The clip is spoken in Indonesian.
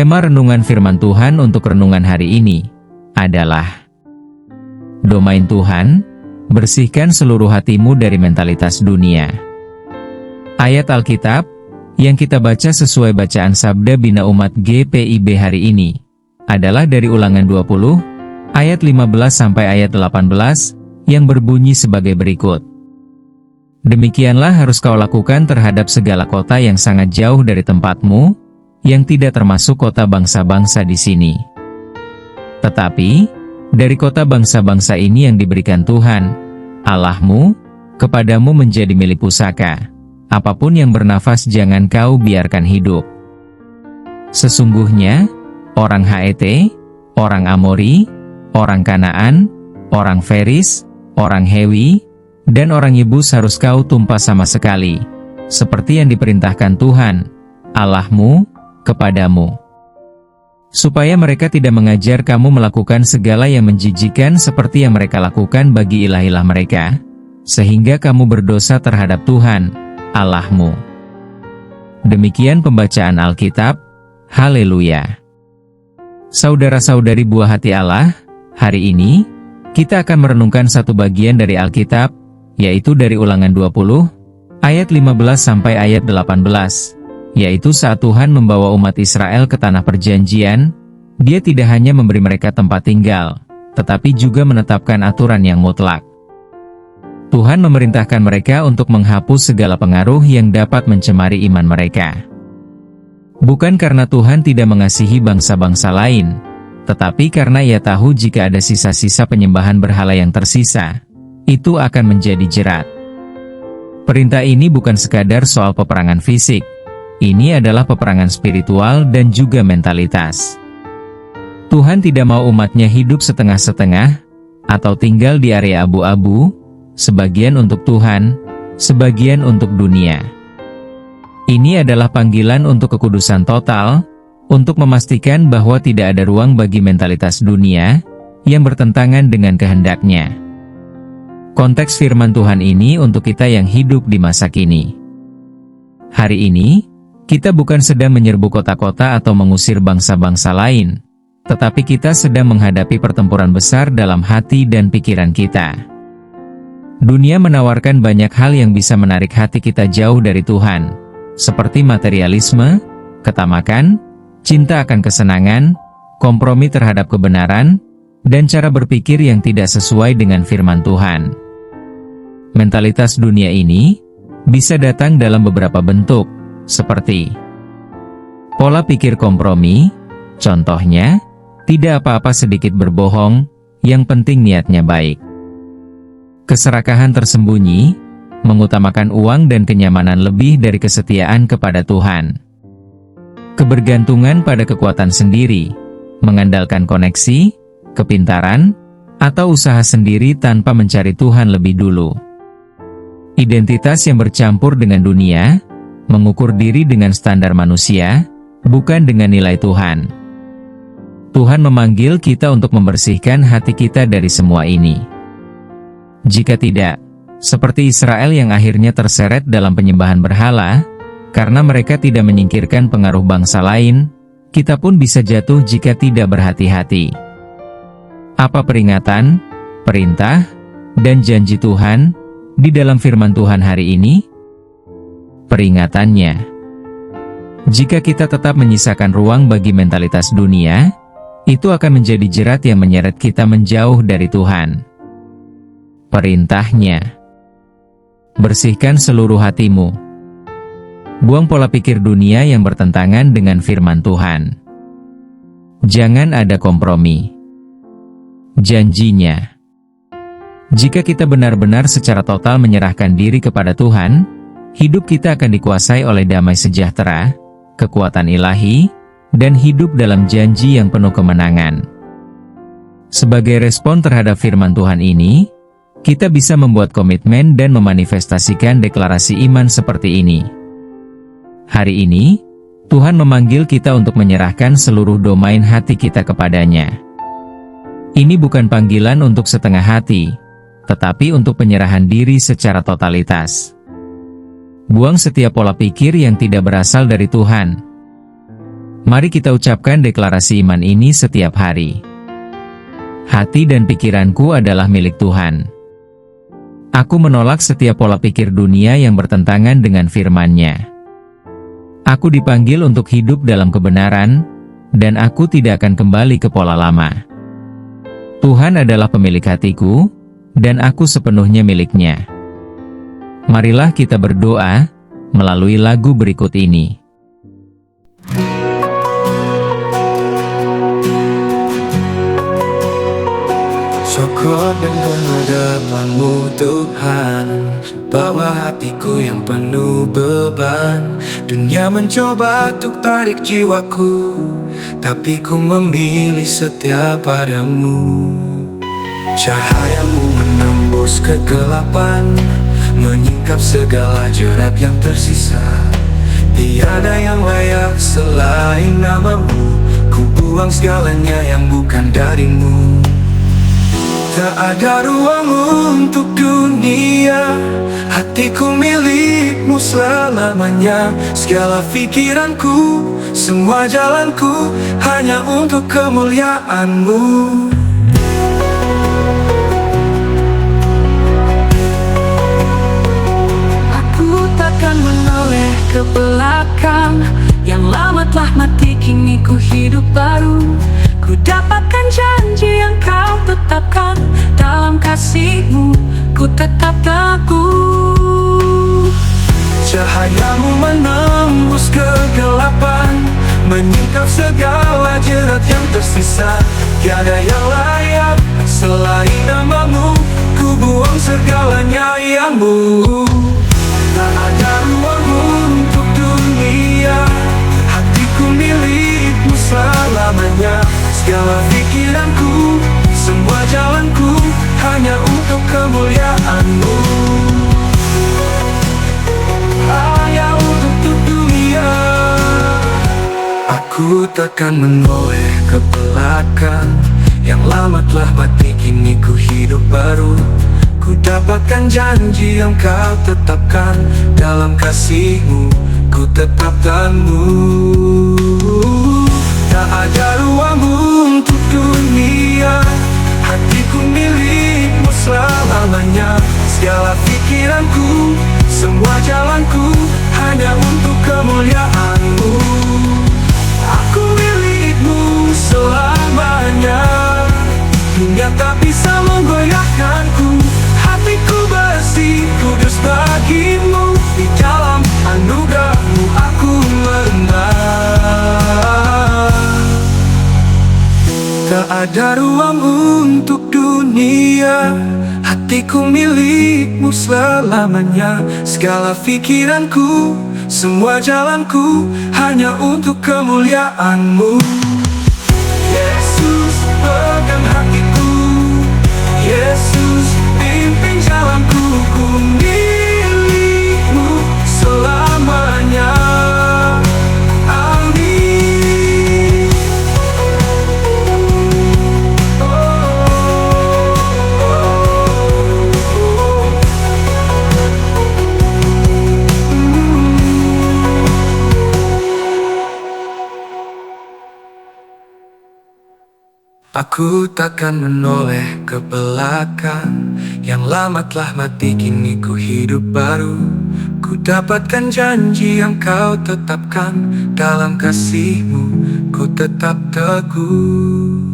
Tema renungan firman Tuhan untuk renungan hari ini adalah Domain Tuhan, bersihkan seluruh hatimu dari mentalitas dunia. Ayat Alkitab yang kita baca sesuai bacaan Sabda Bina Umat GPIB hari ini adalah dari Ulangan 20 ayat 15 sampai ayat 18 yang berbunyi sebagai berikut. Demikianlah harus kau lakukan terhadap segala kota yang sangat jauh dari tempatmu, yang tidak termasuk kota bangsa-bangsa di sini. Tetapi, dari kota bangsa-bangsa ini yang diberikan Tuhan, Allahmu, kepadamu menjadi milik pusaka. Apapun yang bernafas jangan kau biarkan hidup. Sesungguhnya, orang Het, orang Amori, orang Kanaan, orang Feris, orang Hewi, dan orang Yebus harus kau tumpas sama sekali, seperti yang diperintahkan Tuhan, Allahmu, kepadamu. Supaya mereka tidak mengajar kamu melakukan segala yang menjijikkan seperti yang mereka lakukan bagi ilah-ilah mereka, sehingga kamu berdosa terhadap Tuhan, Allahmu. Demikian pembacaan Alkitab. Haleluya. Saudara-saudari buah hati Allah, hari ini, kita akan merenungkan satu bagian dari Alkitab, yaitu dari Ulangan 20, ayat 15 sampai ayat 18, yaitu saat Tuhan membawa umat Israel ke tanah perjanjian, Dia tidak hanya memberi mereka tempat tinggal, tetapi juga menetapkan aturan yang mutlak. Tuhan memerintahkan mereka untuk menghapus segala pengaruh yang dapat mencemari iman mereka. Bukan karena Tuhan tidak mengasihi bangsa-bangsa lain, tetapi karena Ia tahu jika ada sisa-sisa penyembahan berhala yang tersisa, itu akan menjadi jerat. Perintah ini bukan sekadar soal peperangan fisik, ini adalah peperangan spiritual dan juga mentalitas. Tuhan tidak mau umatnya hidup setengah-setengah, atau tinggal di area abu-abu, sebagian untuk Tuhan, sebagian untuk dunia. Ini adalah panggilan untuk kekudusan total, untuk memastikan bahwa tidak ada ruang bagi mentalitas dunia, yang bertentangan dengan kehendak-Nya. Konteks firman Tuhan ini untuk kita yang hidup di masa kini. Hari ini, kita bukan sedang menyerbu kota-kota atau mengusir bangsa-bangsa lain, tetapi kita sedang menghadapi pertempuran besar dalam hati dan pikiran kita. Dunia menawarkan banyak hal yang bisa menarik hati kita jauh dari Tuhan, seperti materialisme, ketamakan, cinta akan kesenangan, kompromi terhadap kebenaran, dan cara berpikir yang tidak sesuai dengan firman Tuhan. Mentalitas dunia ini bisa datang dalam beberapa bentuk, seperti pola pikir kompromi, contohnya, tidak apa-apa sedikit berbohong, yang penting niatnya baik. Keserakahan tersembunyi, mengutamakan uang dan kenyamanan lebih dari kesetiaan kepada Tuhan. Kebergantungan pada kekuatan sendiri, mengandalkan koneksi, kepintaran, atau usaha sendiri tanpa mencari Tuhan lebih dulu. Identitas yang bercampur dengan dunia, mengukur diri dengan standar manusia, bukan dengan nilai Tuhan. Tuhan memanggil kita untuk membersihkan hati kita dari semua ini. Jika tidak, seperti Israel yang akhirnya terseret dalam penyembahan berhala, karena mereka tidak menyingkirkan pengaruh bangsa lain, kita pun bisa jatuh jika tidak berhati-hati. Apa peringatan, perintah, dan janji Tuhan di dalam firman Tuhan hari ini? Peringatannya, jika kita tetap menyisakan ruang bagi mentalitas dunia, itu akan menjadi jerat yang menyeret kita menjauh dari Tuhan. Perintahnya, bersihkan seluruh hatimu. Buang pola pikir dunia yang bertentangan dengan firman Tuhan. Jangan ada kompromi. Janjinya, jika kita benar-benar secara total menyerahkan diri kepada Tuhan, hidup kita akan dikuasai oleh damai sejahtera, kekuatan ilahi, dan hidup dalam janji yang penuh kemenangan. Sebagai respon terhadap firman Tuhan ini, kita bisa membuat komitmen dan memanifestasikan deklarasi iman seperti ini. Hari ini, Tuhan memanggil kita untuk menyerahkan seluruh domain hati kita kepadanya. Ini bukan panggilan untuk setengah hati, tetapi untuk penyerahan diri secara totalitas. Buang setiap pola pikir yang tidak berasal dari Tuhan. Mari kita ucapkan deklarasi iman ini setiap hari. Hati dan pikiranku adalah milik Tuhan. Aku menolak setiap pola pikir dunia yang bertentangan dengan firman-Nya. Aku dipanggil untuk hidup dalam kebenaran, dan aku tidak akan kembali ke pola lama. Tuhan adalah pemilik hatiku, dan aku sepenuhnya milik-Nya. Marilah kita berdoa melalui lagu berikut ini. Syukur dan penghadapan-Mu Tuhan, bawa hatiku yang penuh beban. Dunia mencoba untuk tarik jiwaku, tapi ku memilih setia padamu. Cahaya-Mu menembus kegelapan, menyingkap segala jerat yang tersisa. Tiada yang layak selain nama-Mu, ku buang segalanya yang bukan dari-Mu. Tak ada ruang untuk dunia, hatiku milik-Mu selamanya. Segala pikiranku, semua jalanku, hanya untuk kemuliaan-Mu. Aku takkan menoleh ke belakang, yang lama telah mati kini ku hidup baru. Ku dapatkan janji yang Kau tetapkan, dalam kasih-Mu ku tetap teguh. Cahaya-Mu menembus kegelapan, menyingkap segala jerat yang tersisa. Tiada yang layak selain nama-Mu, ku buang segalanya yang-Mu. Tak ada ruang untuk dunia, hatiku milik-Mu selamanya. Segala pikiranku, semua jalanku, hanya untuk kemuliaan-Mu. Hanya untuk dunia. Aku takkan menoleh ke belakang, yang lama telah mati kini ku hidup baru. Ku dapatkan janji yang Kau tetapkan, dalam kasih-Mu ku tetap teguh. Tak ada ruang untuk dunia, hatiku milik-Mu selamanya. Segala pikiranku, semua jalanku, hanya untuk kemuliaan-Mu. Aku milik-Mu selamanya. Dunia tak bisa menggoyahkanku, hatiku bersih, kudus bagi-Mu. Di dalam anugerah-Mu aku menang. Tak ada ruang untuk dunia, hatiku milik-Mu selamanya. Segala pikiranku, semua jalanku, hanya untuk kemuliaan-Mu. Yesus pegang hatiku, Yesus pimpin jalanku, ku milik-Mu selamanya. Aku takkan menoleh ke belakang, yang lama telah mati kini ku hidup baru. Ku dapatkan janji yang Kau tetapkan, dalam kasih-Mu ku tetap teguh.